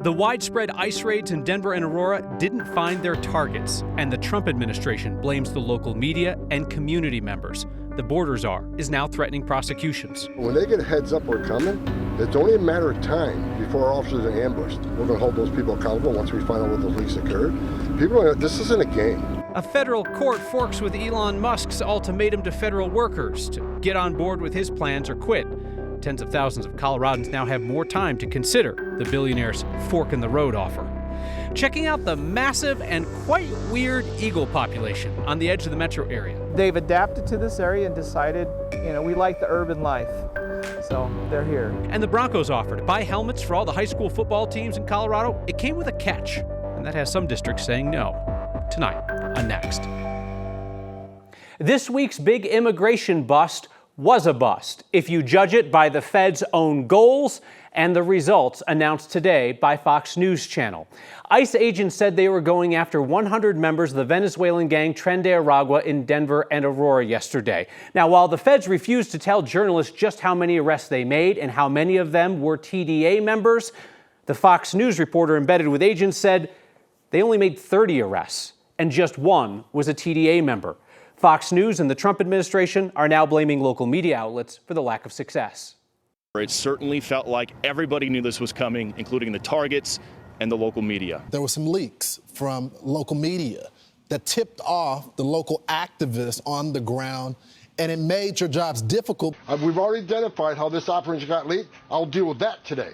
The widespread ICE raids in Denver and Aurora didn't find their targets, and the Trump administration blames the local media and community members. The border czar is now threatening prosecutions. When they get a heads up we're coming, it's only a matter of time before our officers are ambushed. We're going to hold those people accountable once we find out what those leaks occurred. This isn't a game. A federal court forks with Elon Musk's ultimatum to federal workers to get on board with his plans or quit. Tens of thousands of Coloradans now have more time to consider the billionaire's fork in the road offer. Checking out the massive and quite weird eagle population on the edge of the metro area. They've adapted to this area and decided, we like the urban life, so they're here. And the Broncos offer to buy helmets for all the high school football teams in Colorado. It came with a catch, and that has some districts saying no. Tonight on Next. This week's big immigration bust was a bust, if you judge it by the Fed's own goals and the results announced today by Fox News Channel. ICE agents said they were going after 100 members of the Venezuelan gang Tren de Aragua in Denver and Aurora yesterday. Now, while the feds refused to tell journalists just how many arrests they made and how many of them were TDA members, the Fox News reporter embedded with agents said they only made 30 arrests, and just one was a TDA member. Fox News and the Trump administration are now blaming local media outlets for the lack of success. It certainly felt like everybody knew this was coming, including the targets and the local media. There were some leaks from local media that tipped off the local activists on the ground, and it made your jobs difficult. We've already identified how this operation got leaked. I'll deal with that today.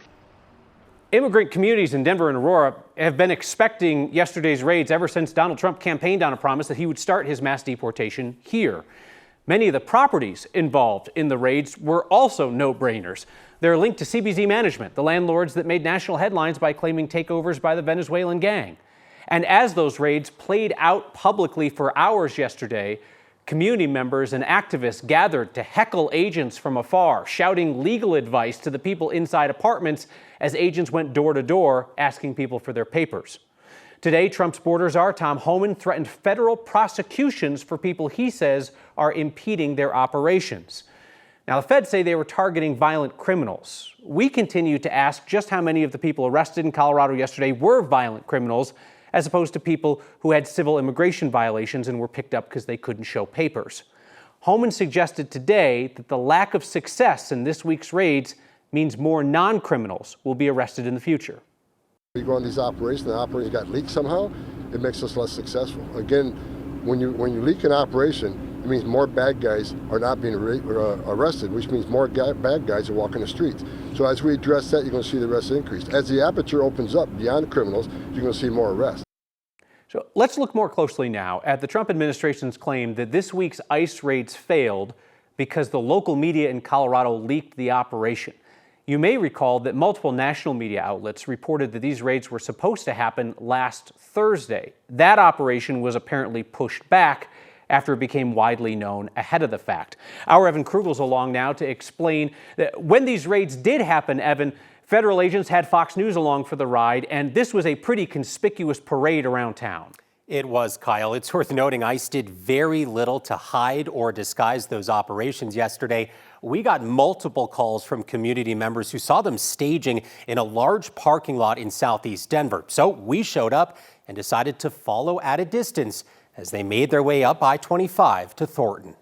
Immigrant communities in Denver and Aurora have been expecting yesterday's raids ever since Donald Trump campaigned on a promise that he would start his mass deportation here. Many of the properties involved in the raids were also no-brainers. They're linked to CBZ Management, the landlords that made national headlines by claiming takeovers by the Venezuelan gang. And as those raids played out publicly for hours yesterday, community members and activists gathered to heckle agents from afar, shouting legal advice to the people inside apartments as agents went door to door asking people for their papers. Today, Trump's border czar Tom Homan threatened federal prosecutions for people he says are impeding their operations. Now, the feds say they were targeting violent criminals. We continue to ask just how many of the people arrested in Colorado yesterday were violent criminals, as opposed to people who had civil immigration violations and were picked up because they couldn't show papers. Homan suggested today that the lack of success in this week's raids means more non-criminals will be arrested in the future. We go on these operations, the operation got leaked somehow, it makes us less successful. Again, when you leak an operation, it means more bad guys are not being arrested, which means more bad guys are walking the streets. So as we address that, you're going to see the arrests increase. As the aperture opens up beyond criminals, you're going to see more arrests. So let's look more closely now at the Trump administration's claim that this week's ICE raids failed because the local media in Colorado leaked the operation. You may recall that multiple national media outlets reported that these raids were supposed to happen last Thursday. That operation was apparently pushed back after it became widely known ahead of the fact. Our Evan Krugel's along now to explain that when these raids did happen, Evan, federal agents had Fox News along for the ride, and this was a pretty conspicuous parade around town. It was, Kyle. It's worth noting ICE did very little to hide or disguise those operations yesterday. We got multiple calls from community members who saw them staging in a large parking lot in southeast Denver. So we showed up and decided to follow at a distance as they made their way up I-25 to Thornton.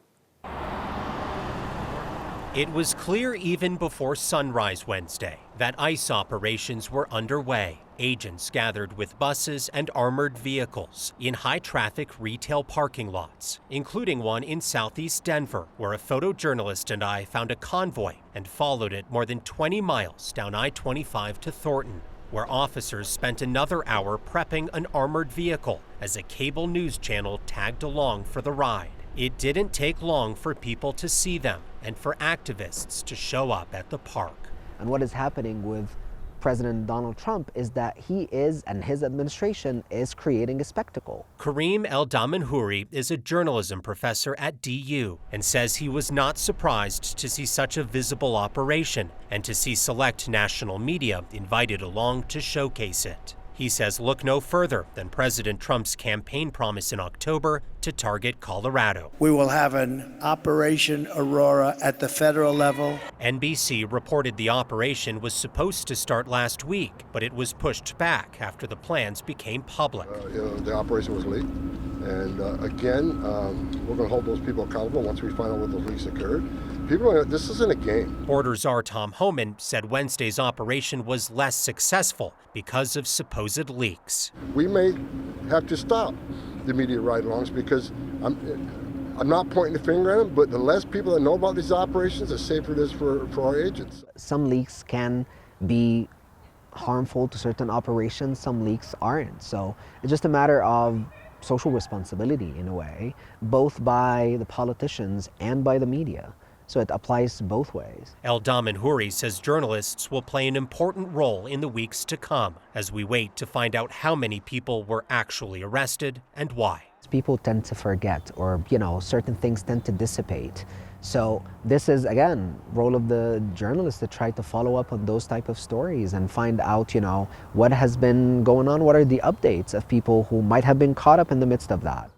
It was clear even before sunrise Wednesday that ICE operations were underway. Agents gathered with buses and armored vehicles in high-traffic retail parking lots, including one in southeast Denver, where a photojournalist and I found a convoy and followed it more than 20 miles down I-25 to Thornton, where officers spent another hour prepping an armored vehicle as a cable news channel tagged along for the ride. It didn't take long for people to see them and for activists to show up at the park. And what is happening with President Donald Trump is that he is, and his administration is, creating a spectacle. Kareem El-Damanhouri is a journalism professor at DU and says he was not surprised to see such a visible operation and to see select national media invited along to showcase it. He says look no further than President Trump's campaign promise in October to target Colorado. We will have an Operation Aurora at the federal level. NBC reported the operation was supposed to start last week, but it was pushed back after the plans became public. The operation was leaked. And again, we're going to hold those people accountable once we find out what those leaks occurred. This isn't a game. Border Czar Tom Homan said Wednesday's operation was less successful because of supposed leaks. We may have to stop the media ride-alongs because I'm not pointing the finger at them, but the less people that know about these operations, the safer it is for our agents. Some leaks can be harmful to certain operations, some leaks aren't. So it's just a matter of social responsibility in a way, both by the politicians and by the media. So it applies both ways. Eldaman Houri says journalists will play an important role in the weeks to come as we wait to find out how many people were actually arrested and why. People tend to forget, or certain things tend to dissipate. So this is, again, role of the journalists to try to follow up on those type of stories and find out, what has been going on, what are the updates of people who might have been caught up in the midst of that.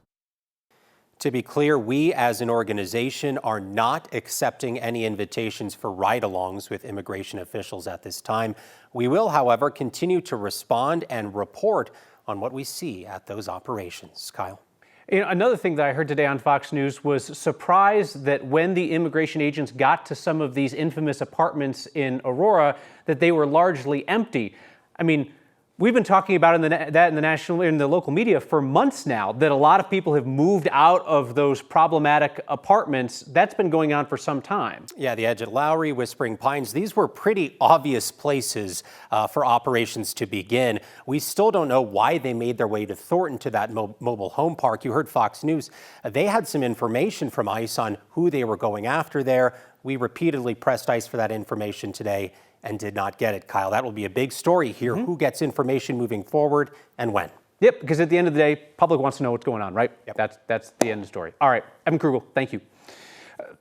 To be clear, we as an organization are not accepting any invitations for ride-alongs with immigration officials at this time. We will, however, continue to respond and report on what we see at those operations. Kyle. Another thing that I heard today on Fox News was surprise that when the immigration agents got to some of these infamous apartments in Aurora, that they were largely empty. I mean, we've been talking about in the local media for months now that a lot of people have moved out of those problematic apartments. That's been going on for some time. Yeah, the Edge at Lowry, Whispering Pines, these were pretty obvious places for operations to begin. We still don't know why they made their way to Thornton to that mobile home park. You heard Fox News. They had some information from ICE on who they were going after there. We repeatedly pressed ICE for that information today and did not get it, Kyle. That will be a big story here. Who gets information moving forward and when? Yep, because at the end of the day, public wants to know what's going on, right? Yep. That's the end of the story. All right, Evan Krugel, thank you.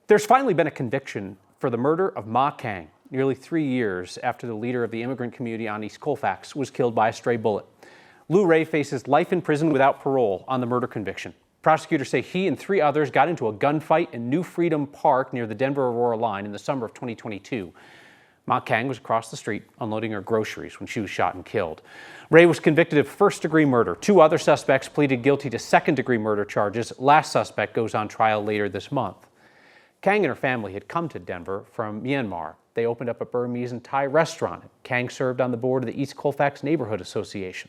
There's finally been a conviction for the murder of Ma Kang, nearly 3 years after the leader of the immigrant community on East Colfax was killed by a stray bullet. Lou Ray faces life in prison without parole on the murder conviction. Prosecutors say he and 3 others got into a gunfight in New Freedom Park near the Denver-Aurora line in the summer of 2022. Ma Kang was across the street unloading her groceries when she was shot and killed. Ray was convicted of first-degree murder. 2 other suspects pleaded guilty to second-degree murder charges. Last suspect goes on trial later this month. Kang and her family had come to Denver from Myanmar. They opened up a Burmese and Thai restaurant. Kang served on the board of the East Colfax Neighborhood Association.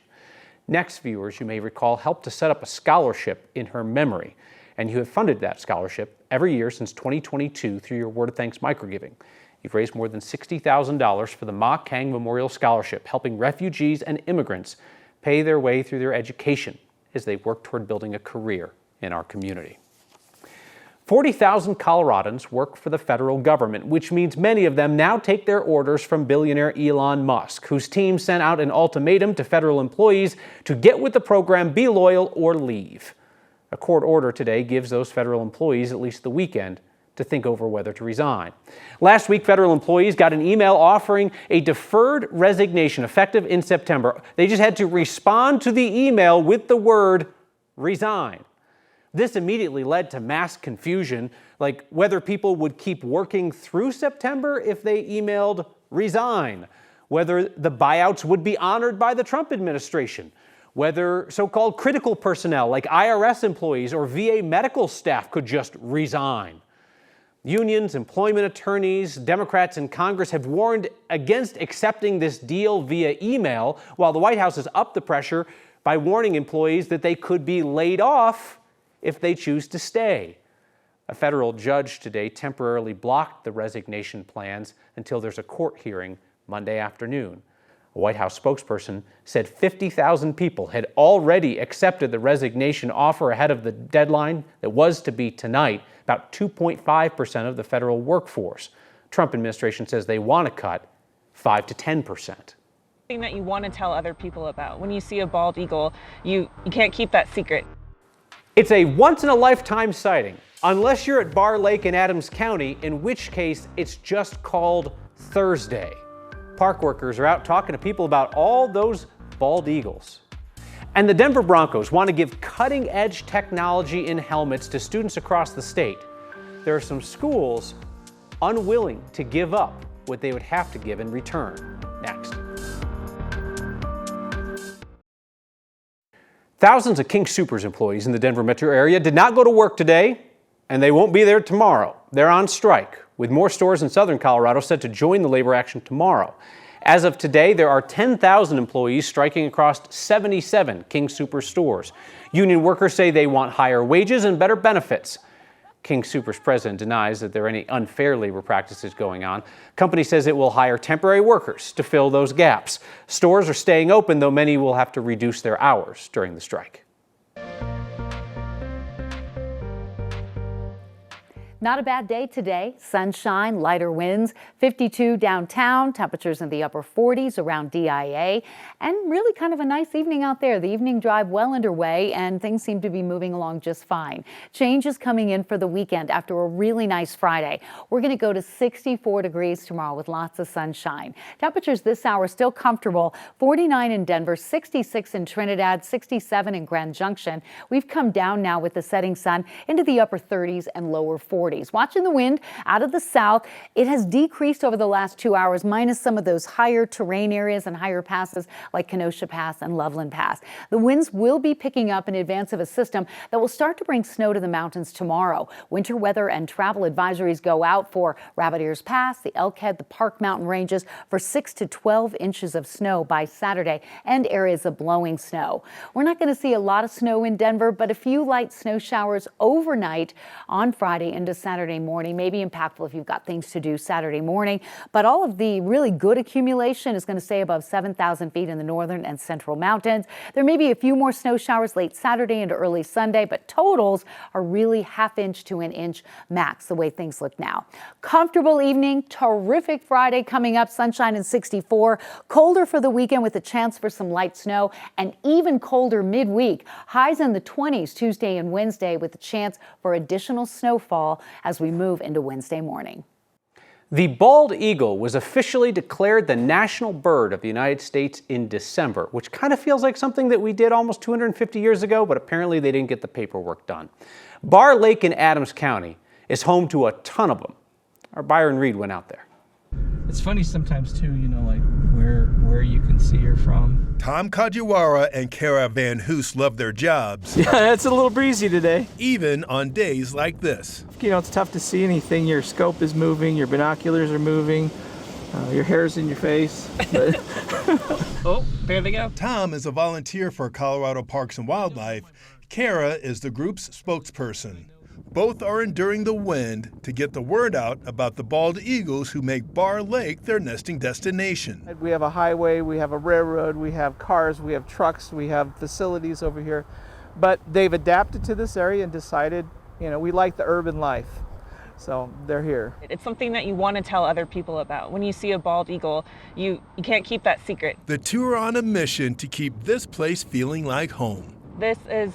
Next, viewers, you may recall, helped to set up a scholarship in her memory. And you have funded that scholarship every year since 2022 through your Word of Thanks microgiving. You've raised more than $60,000 for the Ma Kang Memorial Scholarship, helping refugees and immigrants pay their way through their education as they work toward building a career in our community. 40,000 Coloradans work for the federal government, which means many of them now take their orders from billionaire Elon Musk, whose team sent out an ultimatum to federal employees to get with the program, be loyal, or leave. A court order today gives those federal employees at least the weekend to think over whether to resign. Last week, federal employees got an email offering a deferred resignation effective in September. They just had to respond to the email with the word resign. This immediately led to mass confusion, like whether people would keep working through September if they emailed resign, whether the buyouts would be honored by the Trump administration, whether so-called critical personnel like IRS employees or VA medical staff could just resign. Unions, employment attorneys, Democrats in Congress have warned against accepting this deal via email, while the White House has upped the pressure by warning employees that they could be laid off if they choose to stay. A federal judge today temporarily blocked the resignation plans until there's a court hearing Monday afternoon. A White House spokesperson said 50,000 people had already accepted the resignation offer ahead of the deadline that was to be tonight, about 2.5% of the federal workforce. Trump administration says they want to cut 5 to 10%. Thing that you want to tell other people about. When you see a bald eagle, you can't keep that secret. It's a once-in-a-lifetime sighting, unless you're at Bar Lake in Adams County, in which case it's just called Thursday. Park workers are out talking to people about all those bald eagles. And the Denver Broncos want to give cutting-edge technology in helmets to students across the state. There are some schools unwilling to give up what they would have to give in return. Next. Thousands of King Soopers employees in the Denver metro area did not go to work today, and they won't be there tomorrow. They're on strike, with more stores in southern Colorado set to join the labor action tomorrow. As of today, there are 10,000 employees striking across 77 King Soopers stores. Union workers say they want higher wages and better benefits. King Soopers president denies that there are any unfair labor practices going on. Company says it will hire temporary workers to fill those gaps. Stores are staying open, though many will have to reduce their hours during the strike. Not a bad day today. Sunshine, lighter winds, 52 downtown, temperatures in the upper 40s around DIA, and really kind of a nice evening out there. The evening drive well underway, and things seem to be moving along just fine. Change is coming in for the weekend after a really nice Friday. We're going to go to 64 degrees tomorrow with lots of sunshine. Temperatures this hour still comfortable. 49 in Denver, 66 in Trinidad, 67 in Grand Junction. We've come down now with the setting sun into the upper 30s and lower 40s. Watching the wind out of the south, it has decreased over the last 2 hours, minus some of those higher terrain areas and higher passes like Kenosha Pass and Loveland Pass. The winds will be picking up in advance of a system that will start to bring snow to the mountains tomorrow. Winter weather and travel advisories go out for Rabbit Ears Pass, the Elkhead, the Park Mountain ranges for 6 to 12 inches of snow by Saturday and areas of blowing snow. We're not going to see a lot of snow in Denver, but a few light snow showers overnight on Friday into Saturday morning may be impactful if you've got things to do Saturday morning, but all of the really good accumulation is going to stay above 7,000 feet in the northern and central mountains. There may be a few more snow showers late Saturday into early Sunday, but totals are really ½ inch to an inch max the way things look now. Comfortable evening, terrific Friday coming up, sunshine and 64. Colder for the weekend with a chance for some light snow, and even colder midweek. Highs in the 20s Tuesday and Wednesday with a chance for additional snowfall as we move into Wednesday morning. The bald eagle was officially declared the national bird of the United States in December, which kind of feels like something that we did almost 250 years ago, but apparently they didn't get the paperwork done. Barr Lake in Adams County is home to a ton of them. Our Byron Reed went out there. It's funny sometimes too, you know, like where you can see her from. Tom Kajiwara and Kara Van Hoos love their jobs. Yeah, it's a little breezy today. Even on days like this. You know, it's tough to see anything. Your scope is moving, your binoculars are moving, your hair's in your face. But oh, there they go. Tom is a volunteer for Colorado Parks and Wildlife. Kara is the group's spokesperson. Both are enduring the wind to get the word out about the bald eagles who make Barr Lake their nesting destination. we have a highway, we have a railroad, we have cars, we have trucks, we have facilities over here. But they've adapted to this area and decided, you know, we like the urban life. So they're here. It's something that you want to tell other people about. When you see a bald eagle, you can't keep that secret. The two are on a mission to keep this place feeling like home. This is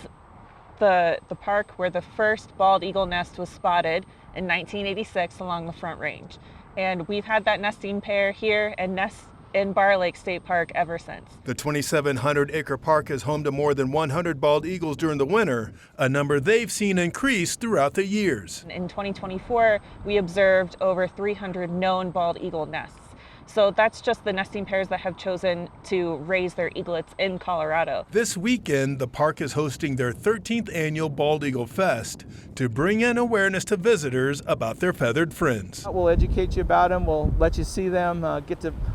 the park where the first bald eagle nest was spotted in 1986 along the Front Range. And we've had that nesting pair here and nests in Barr Lake State Park ever since. The 2,700-acre park is home to more than 100 bald eagles during the winter, a number they've seen increase throughout the years. In 2024, we observed over 300 known bald eagle nests. So that's just the nesting pairs that have chosen to raise their eaglets in Colorado. This weekend, the park is hosting their 13th annual Bald Eagle Fest to bring in awareness to visitors about their feathered friends. We'll educate you about them, we'll let you see them,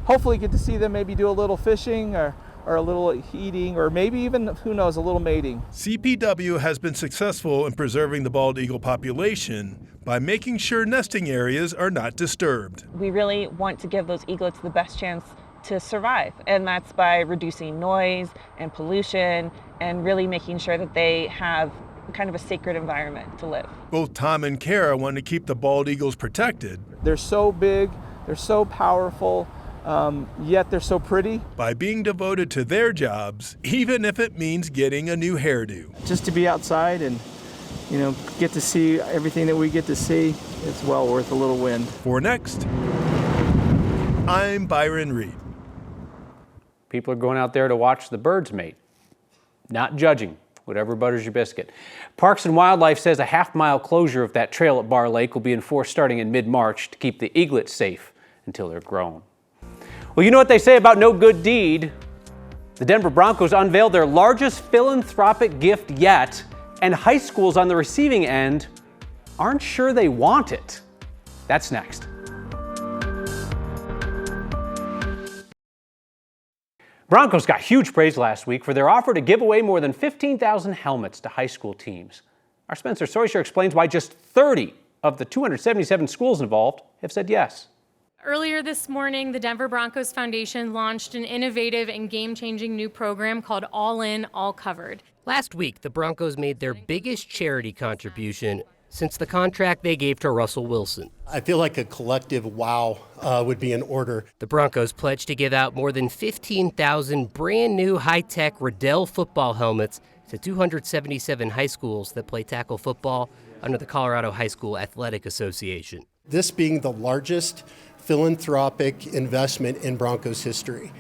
hopefully get to see them, maybe do a little fishing or a little eating, or maybe even, who knows, a little mating. CPW has been successful in preserving the bald eagle population by making sure nesting areas are not disturbed. We really want to give those eaglets the best chance to survive, and that's by reducing noise and pollution and really making sure that they have kind of a sacred environment to live. Both Tom and Kara want to keep the bald eagles protected. They're so big, they're so powerful, yet they're so pretty. By being devoted to their jobs, even if it means getting a new hairdo. Just to be outside and, you know, get to see everything that we get to see, it's well worth a little wind. For Next, I'm Byron Reed. People are going out there to watch the birds mate, not judging. Whatever butters your biscuit. Parks and Wildlife says a half-mile closure of that trail at Bar Lake will be enforced starting in mid-March to keep the eaglets safe until they're grown. Well, you know what they say about no good deed. The Denver Broncos unveiled their largest philanthropic gift yet, and high schools on the receiving end aren't sure they want it. That's next. Broncos got huge praise last week for their offer to give away more than 15,000 helmets to high school teams. Our Spencer Soysher explains why just 30 of the 277 schools involved have said yes. Earlier this morning, the Denver Broncos Foundation launched an innovative and game-changing new program called All In, All Covered. Last week, the Broncos made their biggest charity contribution since the contract they gave to Russell Wilson. I feel like a collective wow would be in order. The Broncos pledged to give out more than 15,000 brand new high-tech Riddell football helmets to 277 high schools that play tackle football under the Colorado High School Athletic Association. This being the largest philanthropic investment in Broncos history.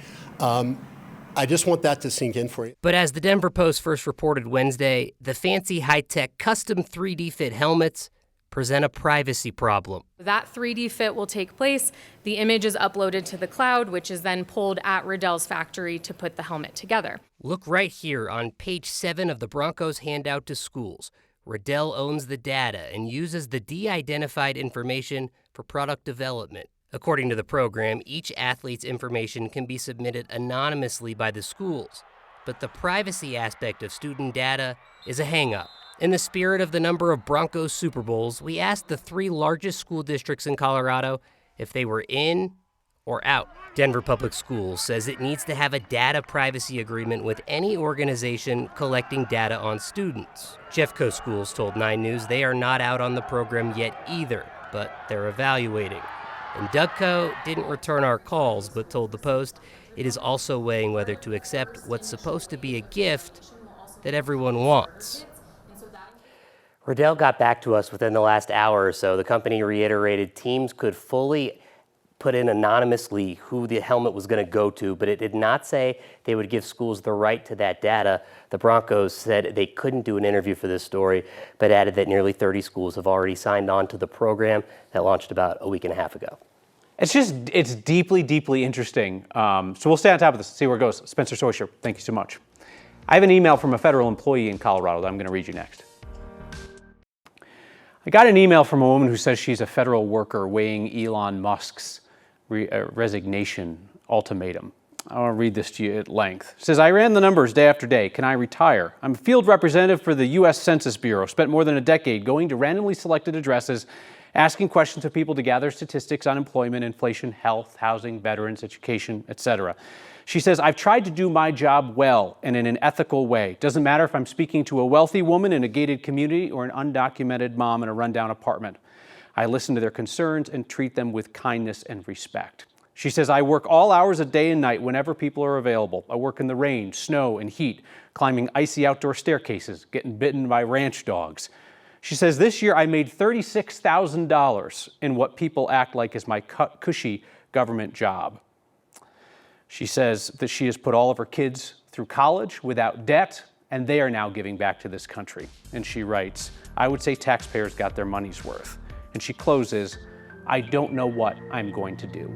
I just want that to sink in for you. But as the Denver Post first reported Wednesday, the fancy high-tech custom 3D fit helmets present a privacy problem. That 3D fit will take place. The image is uploaded to the cloud, which is then pulled at Riddell's factory to put the helmet together. Look right here on page 7 of the Broncos handout to schools. Riddell owns the data and uses the de-identified information for product development. According to the program, each athlete's information can be submitted anonymously by the schools, but the privacy aspect of student data is a hang-up. In the spirit of the number of Broncos Super Bowls, we asked the 3 largest school districts in Colorado if they were in or out. Denver Public Schools says it needs to have a data privacy agreement with any organization collecting data on students. Jeffco Schools told 9 News they are not out on the program yet either, but they're evaluating. And Dubco didn't return our calls, but told the Post it is also weighing whether to accept what's supposed to be a gift that everyone wants. Riddell got back to us within the last hour or so. The company reiterated teams could fully put in anonymously who the helmet was going to go to, but it did not say they would give schools the right to that data. The Broncos said they couldn't do an interview for this story, but added that nearly 30 schools have already signed on to the program that launched about a week and a half ago. It's deeply, deeply interesting. So we'll stay on top of this and see where it goes. Spencer Soysher, thank you so much. I have an email from a federal employee in Colorado that I'm going to read you next. I got an email from a woman who says she's a federal worker weighing Elon Musk's resignation ultimatum. I want to read this to you at length. It says, I ran the numbers day after day. Can I retire? I'm a field representative for the U.S. Census Bureau. Spent more than a decade going to randomly selected addresses, asking questions of people to gather statistics on employment, inflation, health, housing, veterans, education, etc. She says, I've tried to do my job well and in an ethical way. Doesn't matter if I'm speaking to a wealthy woman in a gated community or an undocumented mom in a rundown apartment. I listen to their concerns and treat them with kindness and respect. She says, I work all hours of day and night whenever people are available. I work in the rain, snow, and heat, climbing icy outdoor staircases, getting bitten by ranch dogs. She says, this year I made $36,000 in what people act like is my cushy government job. She says that she has put all of her kids through college without debt, and they are now giving back to this country. And she writes, I would say taxpayers got their money's worth. And she closes, I don't know what I'm going to do.